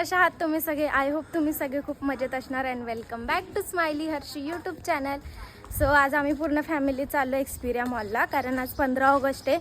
कशा आहात तुम्ही सगळे? आय होप तुम्ही सगळे खूप मजेत असणार. And welcome back to Smiley Harshi YouTube channel. So आज आम्ही पूर्ण फॅमिली चाललो एक्सपिरिया मॉलला, कारण आज 15 ऑगस्ट आहे.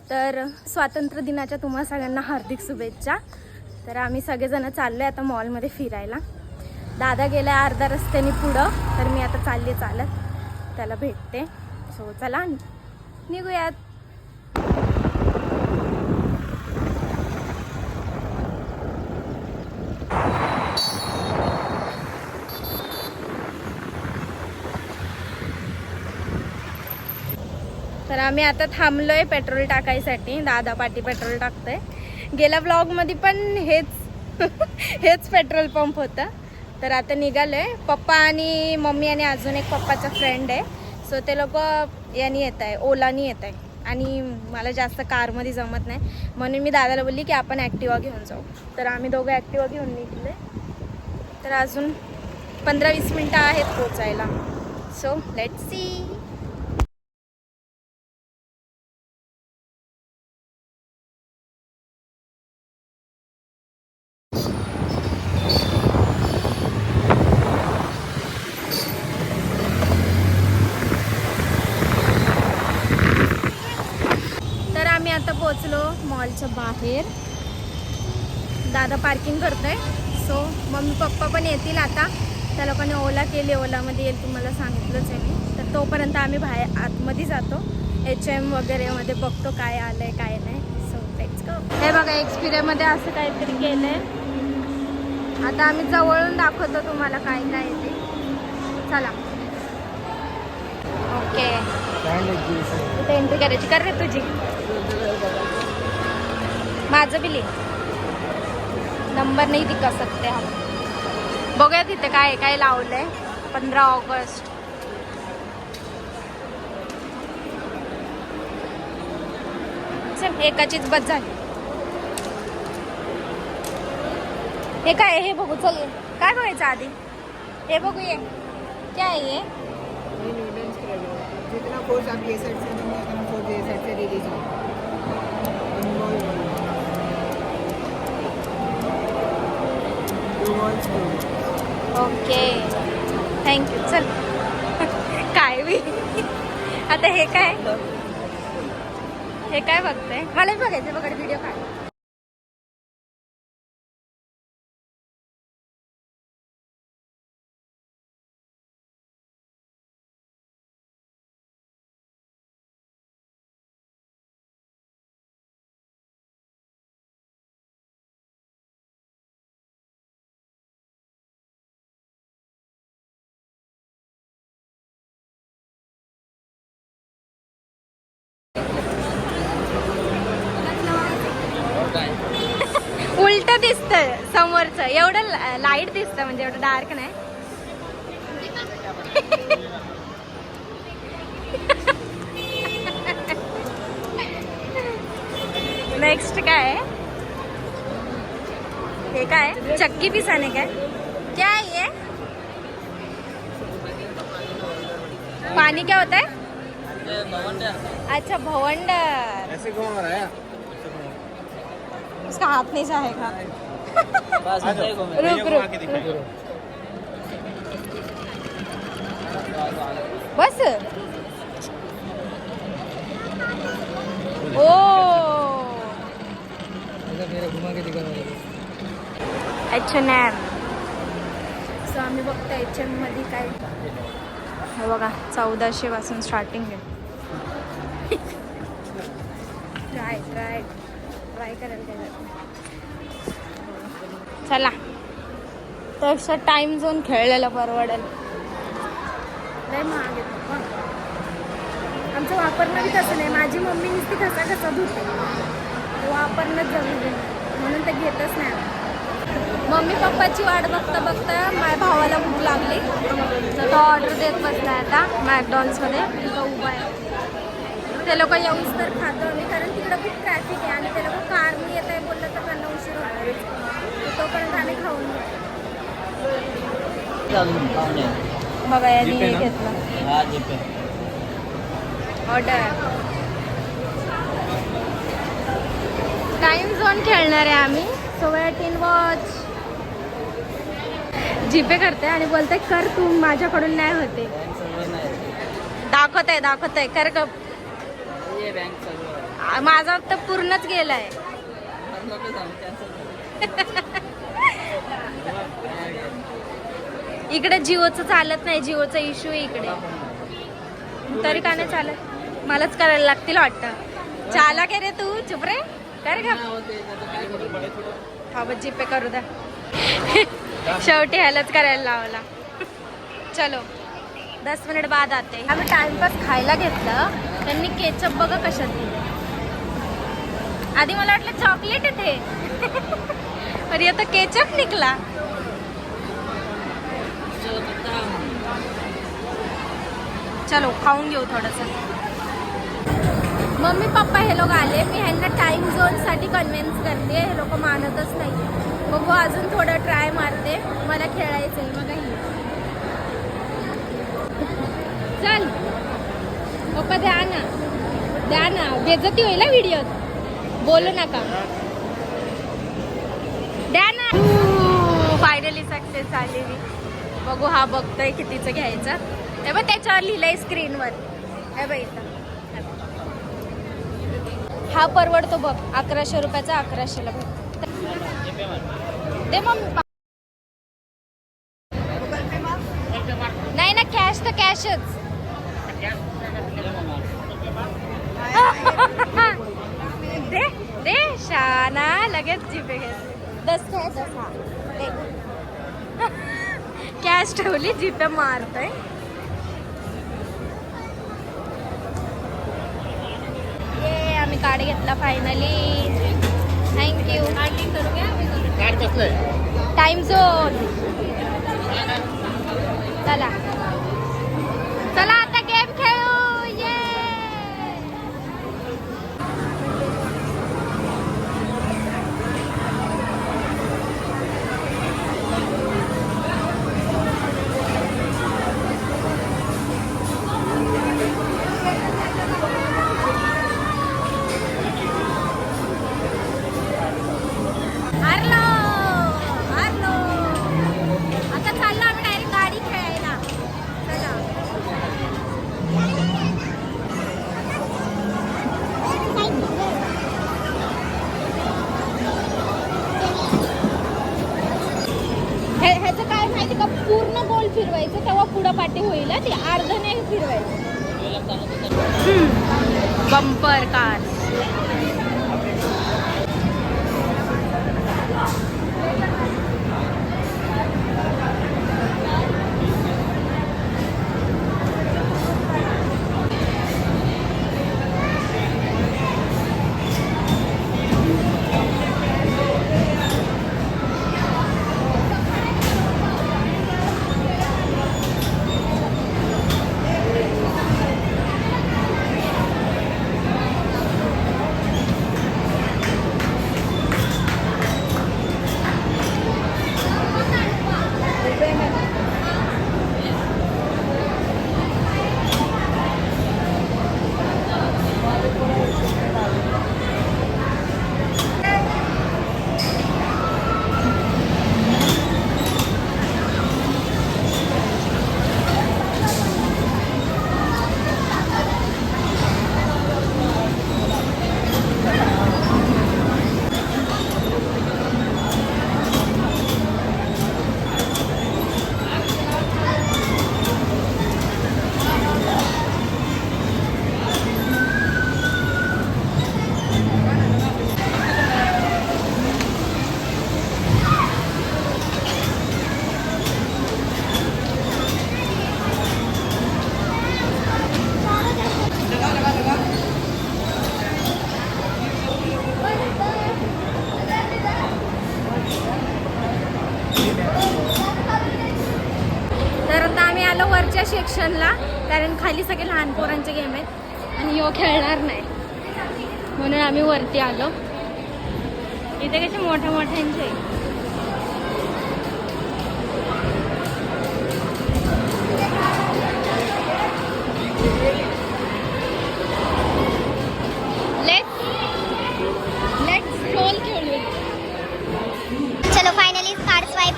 तर स्वातंत्र्य दिनाच्या तुम्हा सगळ्यांना हार्दिक शुभेच्छा. तर आम्ही सगळेजण चाललो आहे आता मॉलमध्ये फिरायला. दादा गेला आहे अर्धा रस्त्याने पुढं, तर मी आता चालले चालत त्याला भेटते. सो चला निघूयात. तर आम्ही आता थांबलोय पेट्रोल टाकायसाठी. दादा पाटी पेट्रोल टाकतोय. गेल्या ब्लॉगमध्ये पण हेच पेट्रोल पंप होता. तर आता निघालोय. पप्पा आणि मम्मी आणि अजून एक पप्पाचा फ्रेंड आहे. सो ते लोक यानी येत आहे, ओलानी येत आहे. आणि मला जास्त कारमध्ये जमत नाही, म्हणून मी दादाला बोलली की आपण ॲक्टिवा घेऊन जाऊ. तर आम्ही दोघं ॲक्टिवा घेऊन निघले. तर अजून 15-20 मिनटं आहेत पोचायला. So let's see. आम्ही आता पोहोचलो मॉलच्या बाहेर. दादा पार्किंग करतोय. सो मम्मी पप्पा पण येतील आता. त्या लोकांनी ओला केली, ओलामध्ये येईल तुम्हाला सांगितलंच आहे मी. तर तोपर्यंत आम्ही बाहेर आतमध्ये जातो. HM वगैरेमध्ये बघतो काय आलं आहे काय नाही. So let's go. हे बघा एक्सपिरियामध्ये असं काहीतरी केलं आहे. आता आम्ही जवळून दाखवतो तुम्हाला काय काय आहे ते. चला. ओके, इथे एंट्री करायची. कर रे तुझी. माझं बिल नंबर नाही दिखा सकते हम. बघूया तिथे काय काय लावलंय. 15 ऑगस्ट. चल एकाचीच बस झाली. हे काय हे बघू. चल काय बघायचं आधी हे बघूया क्या है ये. जितना फोर्स आप ये साइड से देंगे उतना फोर्स ये साइड से रिलीज होगा. Okay thank you. चल काय बी. आता हे काय बघतंय. मलाच बघायचं. बघा व्हिडिओ काय. उलट दिसतंय समोरचं. एवढं लाईट दिसतं, म्हणजे एवढं डार्क नाही. नेक्स्ट काय आहे हे काय. चक्की पिसाने काय क्या है ये. पानी क्या होता है. अच्छा भवंडर. ऐसे घूम रहा है. उसका हाथ नहीं जाएगा. रुक रुक बस. ओ घुमा के दिखा. H&M. सो आम्ही बघतो HM मध्ये काय. हे बघा 1400 पासून स्टार्टिंग आहे. ट्राय करायला काय. चला त्यापेक्षा टाइम झोन खेळलेला परवडेल. लय महाग आहे पप्पा. आमचं वापरणं बी तसं नाही. माझी मम्मी नुसती कसा धुते, वापरणंच जरूर म्हणून ते घेतच नाही. मम्मी पप्पाची वाट बघता माझ्या भावाला भूक लागली, तर तो ऑर्डर देत बसला आता मॅकडॉनल्ड्समध्ये. तो उभा आहे. ते लोक येऊच तर खातो आम्ही, कारण तिकडं खूप ट्रॅफिक आहे. आणि ते लोक कारने येत आहे बोललं तर त्यांना उशीर होणार. तोपर्यंत आम्ही खाऊन बघा. यांनी हे घेतलं ऑर्डर. टाइम झोन खेळणार आहे आम्ही. So wait and watch. जीपे करते आणि बोलते कर तू, माझ्याकडून नाही होते. दाखवत आहे कर का. माझा तर पूर्णच गेलाय. इकडे जिओचं चालत नाही, जिओचा इश्यू आहे इकडे. तरी का नाही चालत, मलाच करायला लागतील वाटतं. चाला के रे तू, चुप रे कर का. हा बघ जीपे करू द्या. शेवटी ह्यालाच करायला लावला. चलो 10 मिनिट बाद आते. आम्ही टाइमपास खायला घेतलं, त्यांनी केचप बघा कशात दिले. आधी मला वाटलं चॉकलेट आहे ते, पण आता केचप निघला. चलो खाऊन घेऊ थोडंसं. मम्मी पप्पा हे लोक आले, मी ह्यांना टाइम झोनसाठी कन्व्हिन्स करते. हे लोक मानतच नाही. बघू अजून थोडं ट्राय मारते, मला खेळायचं आहे. मग चल पप्पा द्या ना बेइज्जती होईल व्हिडिओत, बोलू नका. द्या ना. फायनली सक्सेस झालेली. बघू हा बघतोय कितीचं घ्यायचं. हे बघ त्याच्यावर लिहिलंय स्क्रीनवर. हे बघ इथं हा परवडतो बघ. 1100 रुपयाचा 1100ला बघ. दे मम्मी. नाही ना कॅश तर कॅशच. दे दे शाना लगेच जीपे घे. 10 आहे 10. हा दे. कॅश ठेवली, जीपे मारतोय. ये आम्ही कार्ड घेतला फायनली. थँक्यू. Time zone. चला चला आता गेम खेळू. ये हारलो. आता चाललो आम्ही डायरेक्ट गाडी खेळायला. चला ह्याचं काय माहिती का, पूर्ण गोल फिरवायचं तेव्हा पुढं पाठी होईल. ते अर्ध नाही फिरवायचं. Bumper car. वरच्या सेक्शनला, कारण खाली सगळे लहान पोरांचे गेम आहेत आणि यो खेळणार नाही, म्हणून आम्ही वरती आलो. इथे कसे मोठ्या मोठ्यांचे. लेट्स रोल खेळू. चलो फाइनली कार्ड स्वाइप.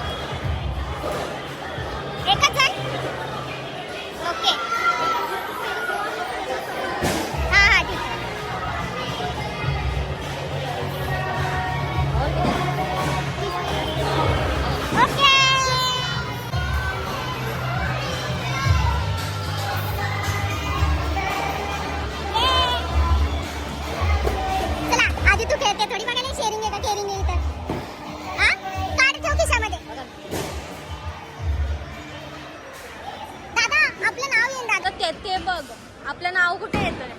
आहेत ते बघ. आपलं नाव कुठे येतंय?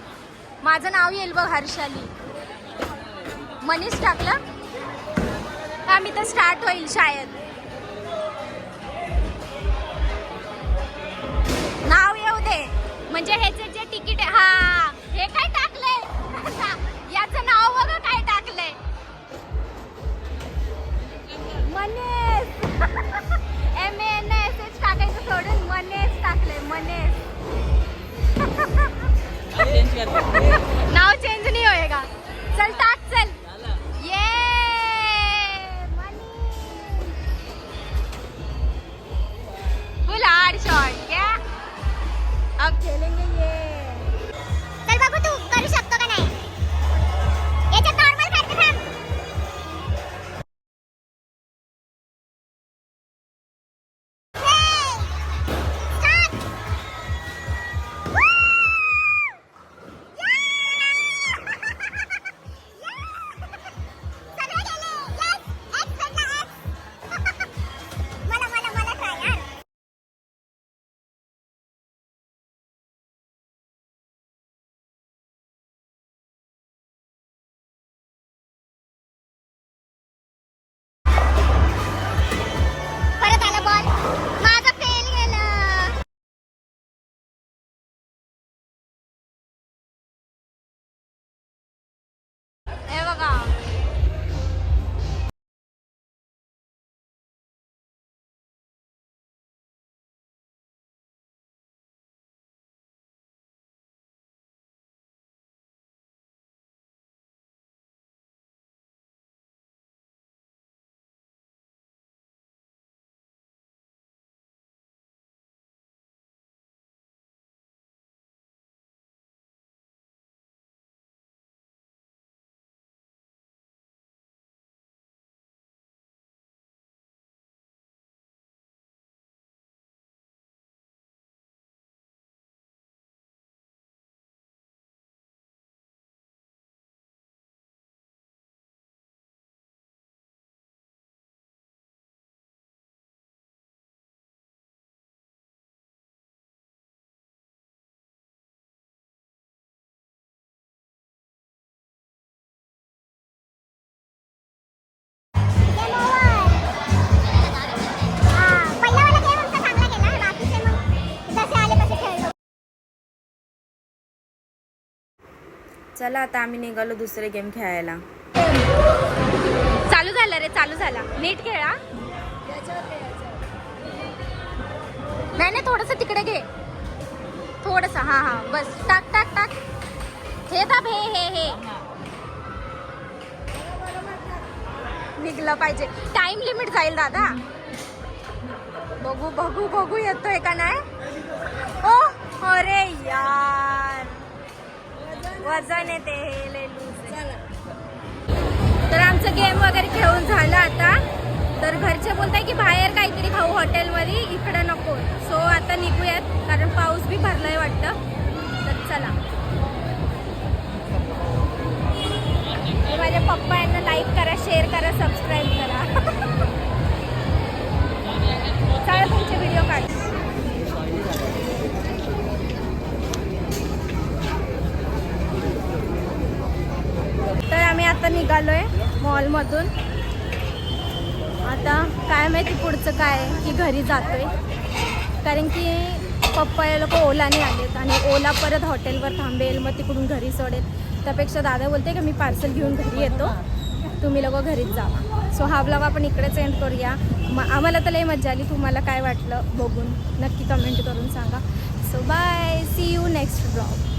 माझं नाव येईल बघ, हर्षाली. मनीष टाकलं का मी तर स्टार्ट होईल शायद. नाव येऊ दे म्हणजे ह्याचे जे तिकीट आहे. हा हे काय टाकलंय याचं नाव बघा काय टाकलंय. मनेस MANES टाकायचं सोडून मनेस टाकलंय. मनेस नाव चेंज नाही होएगा. चल टाक चल. ये फुल हार्ड शॉट क्या. अब खेलेंगे ये. चल बघू तू करू शकतो का नाही. याच्यात नॉर्मल खर्च थांब. परत आला बॉल. माझा फेल गेला. हे बघा. चला आता आम्ही निघालो दुसरे गेम खेळायला. चालू झाला रे, चालू झाला. नीट खेळा. नाही नाही थोडस तिकडे घे. थोडस. हा हा बस. टाक टाक टाक. हे दाब. हे निघलं पाहिजे. टाइम लिमिट जाईल दादा. बघू बघू बघू येतोय का नाही. ओ अरे यार वजन येते हे लय लूज आहे. तर आमचं गेम वगैरे खेळून झालं आता. तर घरचे बोलताय की बाहेर काहीतरी खाऊ हॉटेलमध्ये, इकडं नको. सो आता निघूयात कारण पाऊस बी भरलाय वाटतं. तर चला. माझ्या पप्पा यांना लाईक करा, शेअर करा, सबस्क्राईब करा. चला तुमचे व्हिडिओ काढ. तर आम्ही आता निघालोय मॉलमधून. आता काय माहिती पुढचं काय की घरी जातोय कारण की पप्पा या लोक ओलाने आलेत आणि ओला परत हॉटेलवर थांबेल, मग तिकडून घरी सोडेल. त्यापेक्षा दादा बोलते की मी पार्सल घेऊन घरी येतो, तुम्ही लोक घरीच जावा. सो हा ब्लॉग आपण इकडेच एंड करूया. आम्हाला तर लई मजा आली. तुम्हाला काय वाटलं बघून नक्की कमेंट करून सांगा. So bye, see you next blog.